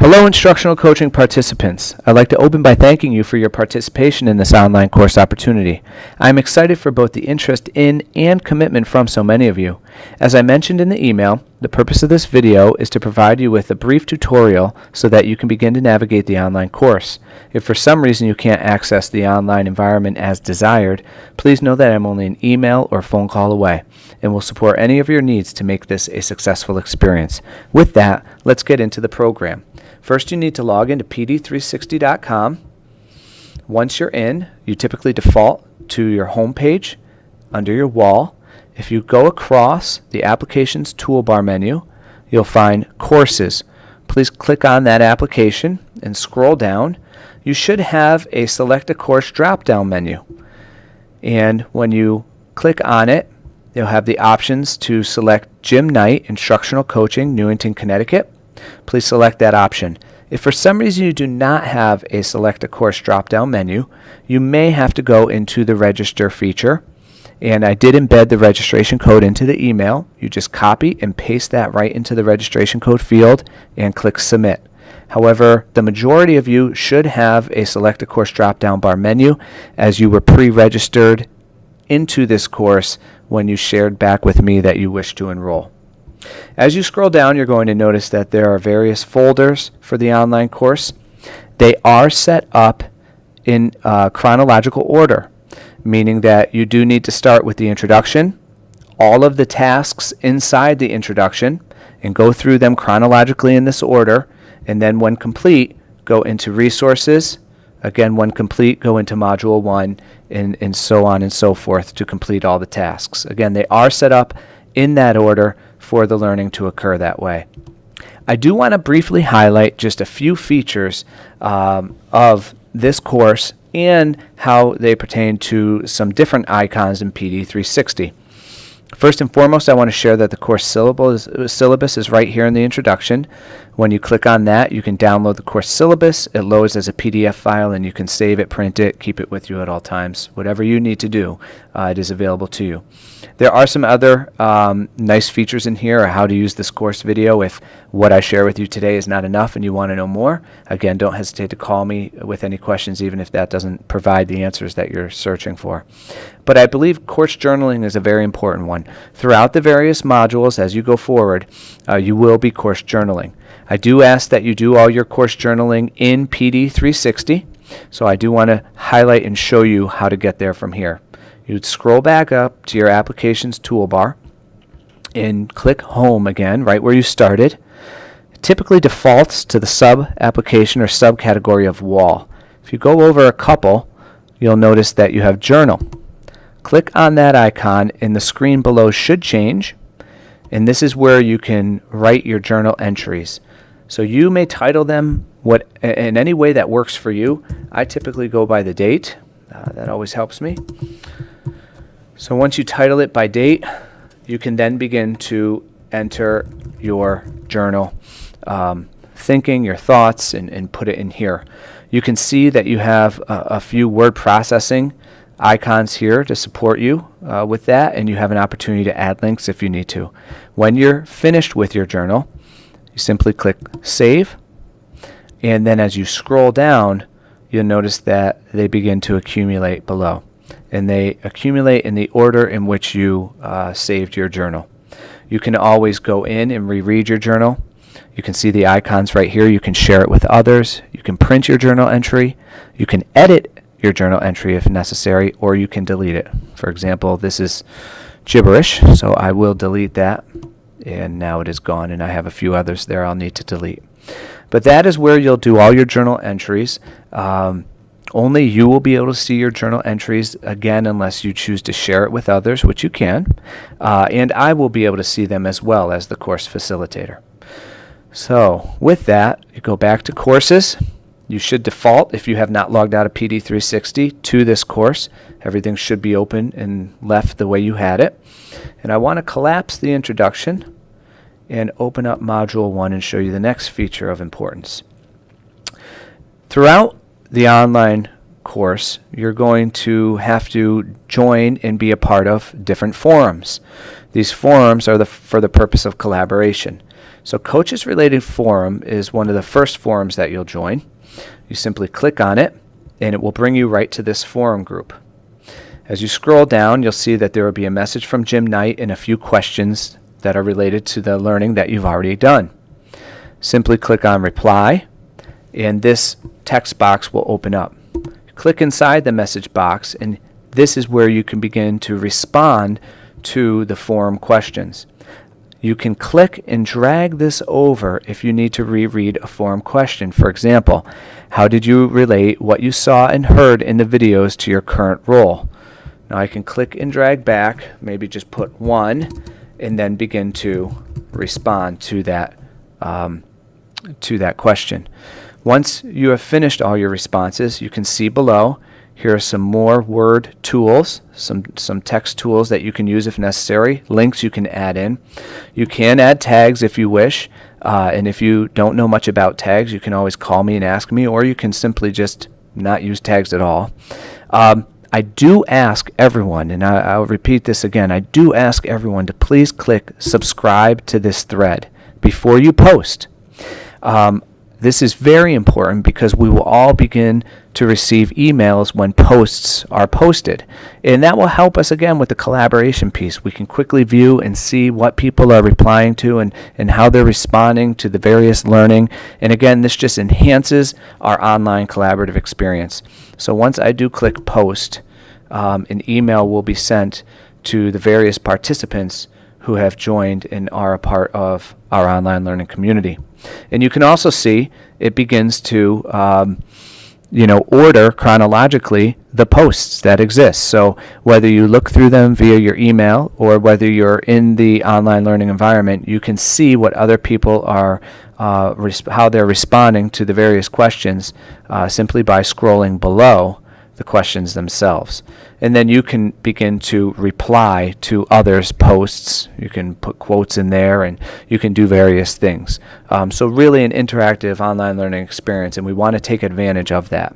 Hello, instructional coaching participants. I'd like to open by thanking you for your participation in this online course opportunity. I'm excited for both the interest in and commitment from so many of you. As I mentioned in the email, the purpose of this video is to provide you with a brief tutorial so that you can begin to navigate the online course. If for some reason you can't access the online environment as desired, please know that I'm only an email or phone call away and will support any of your needs to make this a successful experience. With that, let's get into the program. First, you need to log into pd360.com. Once you're in, you typically default to your home page under your wall. If you go across the Applications toolbar menu, you'll find Courses. Please click on that application and scroll down. You should have a Select a Course drop-down menu. And when you click on it, you'll have the options to select Jim Knight Instructional Coaching, Newington, Connecticut. Please select that option. If for some reason you do not have a Select a Course drop-down menu, you may have to go into the Register feature. And I did embed the registration code into the email. You just copy and paste that right into the registration code field and click Submit. However, the majority of you should have a Select a Course drop-down bar menu as you were pre-registered into this course when you shared back with me that you wish to enroll. As you scroll down, you're going to notice that there are various folders for the online course. They are set up in chronological order, meaning that you do need to start with the introduction, all of the tasks inside the introduction, and go through them chronologically in this order, and then when complete, go into resources. Again, when complete, go into Module 1, and so on and so forth to complete all the tasks. Again, they are set up in that order for the learning to occur that way. I do want to briefly highlight just a few features of this course and how they pertain to some different icons in PD360. First and foremost, I want to share that the course syllabus is right here in the introduction. When you click on that, you can download the course syllabus. It loads as a PDF file, and you can save it, print it, keep it with you at all times. Whatever you need to do, it is available to you. There are some other nice features in here, how to use this course video if what I share with you today is not enough and you want to know more. Again, don't hesitate to call me with any questions, even if that doesn't provide the answers that you're searching for. But I believe course journaling is a very important one. Throughout the various modules, as you go forward, you will be course journaling. I do ask that you do all your course journaling in PD360, so I do want to highlight and show you how to get there from here. You'd scroll back up to your Applications toolbar and click Home again, right where you started. It typically defaults to the sub-application or subcategory of Wall. If you go over a couple, you'll notice that you have Journal. Click on that icon and the screen below should change, and this is where you can write your journal entries. So you may title them in any way that works for you. I typically go by the date. That always helps me. So once you title it by date, you can then begin to enter your journal thinking, your thoughts, and put it in here. You can see that you have a few word processing icons here to support you with that, and you have an opportunity to add links if you need to. When you're finished with your journal, you simply click Save, and then as you scroll down, you'll notice that they begin to accumulate below, and they accumulate in the order in which you saved your journal. You can always go in and reread your journal. You can see the icons right here. You can share it with others. You can print your journal entry. You can edit your journal entry if necessary, or you can delete it. For example, this is gibberish, so I will delete that, and now it is gone, and I have a few others there I'll need to delete. But that is where you'll do all your journal entries. Only you will be able to see your journal entries, again, unless you choose to share it with others, which you can, and I will be able to see them as well as the course facilitator. So with that, you go back to Courses. You should default, if you have not logged out of PD360, to this course. Everything should be open and left the way you had it. And I want to collapse the introduction and open up Module 1 and show you the next feature of importance. Throughout the online course, you're going to have to join and be a part of different forums. These forums are for the purpose of collaboration. So Coaches Related Forum is one of the first forums that you'll join. You simply click on it, and it will bring you right to this forum group. As you scroll down, you'll see that there will be a message from Jim Knight and a few questions that are related to the learning that you've already done. Simply click on Reply, and this text box will open up. Click inside the message box, and this is where you can begin to respond to the forum questions. You can click and drag this over if you need to reread a forum question. For example, how did you relate what you saw and heard in the videos to your current role? Now I can click and drag back, maybe just put 1, and then begin to respond to that question. Once you have finished all your responses, you can see below, here are some more word tools, some text tools that you can use if necessary, links you can add in. You can add tags if you wish, and if you don't know much about tags, you can always call me and ask me, or you can simply just not use tags at all. I do ask everyone, and I'll repeat this again, I do ask everyone to please click subscribe to this thread before you post. This is very important because we will all begin to receive emails when posts are posted. And that will help us again with the collaboration piece. We can quickly view and see what people are replying to and how they're responding to the various learning. And again, this just enhances our online collaborative experience. So once I do click post, an email will be sent to the various participants who have joined and are a part of our online learning community. And you can also see it begins to order chronologically the posts that exist. So whether you look through them via your email or whether you're in the online learning environment, you can see what other people are, how they're responding to the various questions simply by scrolling below the questions themselves. And then you can begin to reply to others' posts. You can put quotes in there, and you can do various things. So really an interactive online learning experience, and we want to take advantage of that.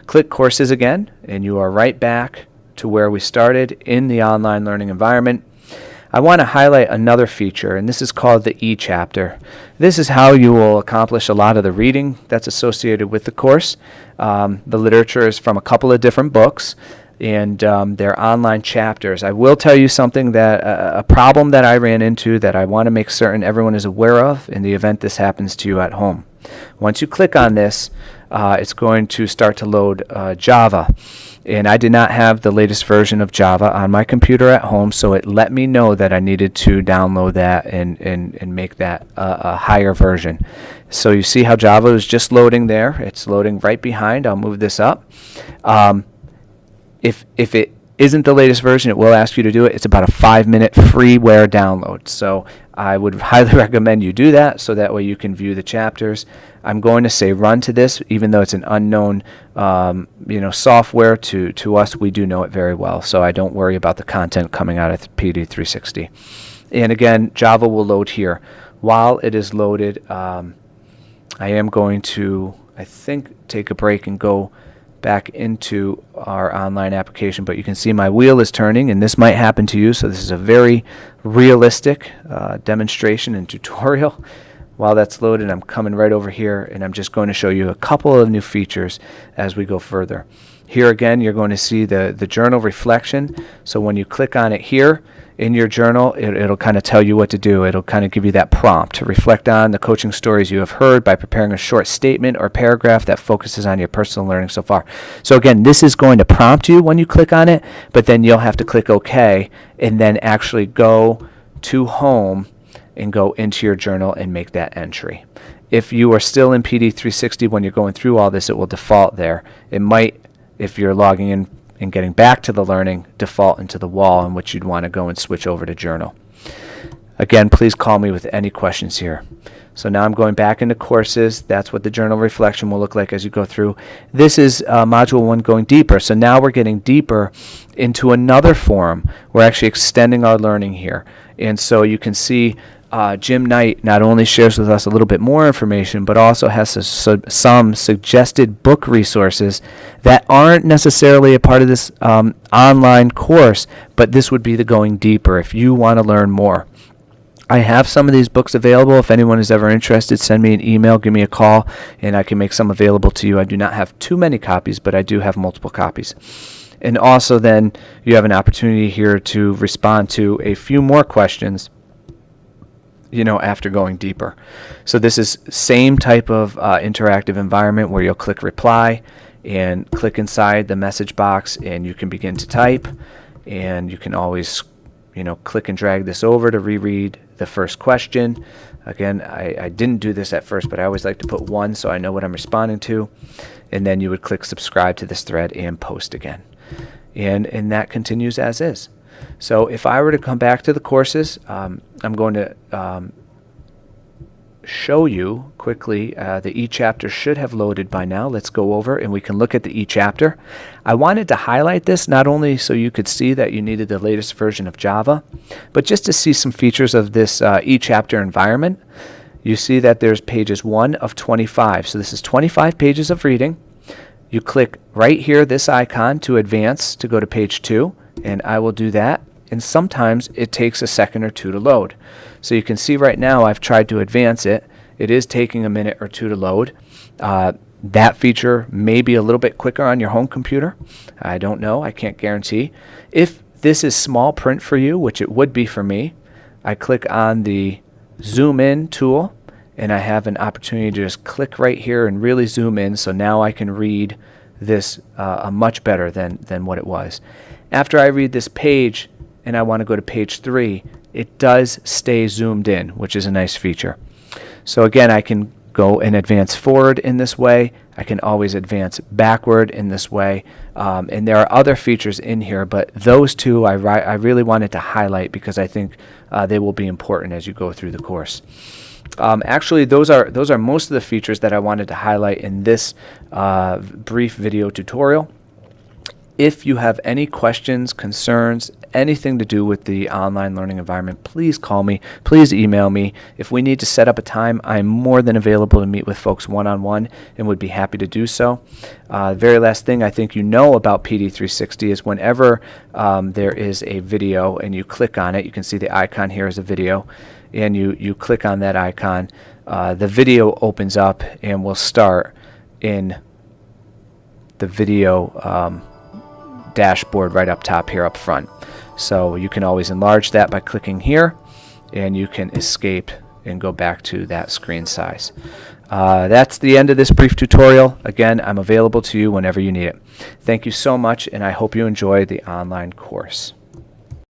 Click Courses again, and you are right back to where we started in the online learning environment. I want to highlight another feature, and this is called the e-chapter. This is how you will accomplish a lot of the reading that's associated with the course. The literature is from a couple of different books, and they're online chapters. I will tell you something that a problem that I ran into that I want to make certain everyone is aware of in the event this happens to you at home. Once you click on this, it's going to start to load Java. And I did not have the latest version of Java on my computer at home, so it let me know that I needed to download that and make that a higher version. So you see how Java is just loading there. It's loading right behind. I'll move this up. If it isn't the latest version, it will ask you to do it. It's about a 5-minute freeware download. So I would highly recommend you do that so that way you can view the chapters. I'm going to say run to this, even though it's an unknown software to us. We do know it very well, so I don't worry about the content coming out of PD360. And again, Java will load here. While it is loaded, I am going to, I think, take a break and go back into our online application, but you can see my wheel is turning, and this might happen to you, so this is a very realistic demonstration and tutorial. While that's loaded, I'm coming right over here, and I'm just going to show you a couple of new features as we go further. Here again, you're going to see the journal reflection. So when you click on it here in your journal, it'll kind of tell you what to do. It'll kind of give you that prompt to reflect on the coaching stories you have heard by preparing a short statement or paragraph that focuses on your personal learning so far. So again, this is going to prompt you when you click on it, but then you'll have to click OK and then actually go to home and go into your journal and make that entry. If you are still in PD360 when you're going through all this, it will default there. It might, if you're logging in and getting back to the learning, default into the wall in which you'd want to go and switch over to journal. Again, please call me with any questions here. So now I'm going back into courses. That's what the journal reflection will look like as you go through. This is Module 1 going deeper. So now we're getting deeper into another forum. We're actually extending our learning here. And so you can see Jim Knight not only shares with us a little bit more information, but also has some suggested book resources that aren't necessarily a part of this online course, but this would be the going deeper if you want to learn more. I have some of these books available. If anyone is ever interested, send me an email, give me a call, and I can make some available to you. I do not have too many copies, but I do have multiple copies. And also then you have an opportunity here to respond to a few more questions, after going deeper. So this is same type of interactive environment where you'll click reply and click inside the message box, and you can begin to type, and you can always click and drag this over to reread the first question. Again, I didn't do this at first, but I always like to put 1 so I know what I'm responding to. And then you would click subscribe to this thread and post again. And that continues as is. So if I were to come back to the courses, I'm going to show you quickly. The e-chapter should have loaded by now. Let's go over and we can look at the e-chapter. I wanted to highlight this not only so you could see that you needed the latest version of Java, but just to see some features of this e-chapter environment. You see that there's pages 1 of 25. So this is 25 pages of reading. You click right here, this icon, to advance to go to page 2, and I will do that. And sometimes it takes a second or two to load. So you can see right now I've tried to advance it. It is taking a minute or two to load. That feature may be a little bit quicker on your home computer. I don't know. I can't guarantee. If this is small print for you, which it would be for me, I click on the zoom in tool, and I have an opportunity to just click right here and really zoom in, so now I can read this much better than what it was. After I read this page and I want to go to page 3, it does stay zoomed in, which is a nice feature. So again, I can go and advance forward in this way. I can always advance backward in this way. And there are other features in here, but those two I really wanted to highlight because I think they will be important as you go through the course. Actually, those are most of the features that I wanted to highlight in this brief video tutorial. If you have any questions, concerns, anything to do with the online learning environment, please call me, please email me. If we need to set up a time, I'm more than available to meet with folks one-on-one and would be happy to do so. Very last thing I think you know about PD360 is whenever there is a video and you click on it, you can see the icon here is a video, and you click on that icon, the video opens up and will start in the video dashboard right up top here up front. So you can always enlarge that by clicking here, and you can escape and go back to that screen size. That's the end of this brief tutorial. Again, I'm available to you whenever you need it. Thank you so much, and I hope you enjoy the online course.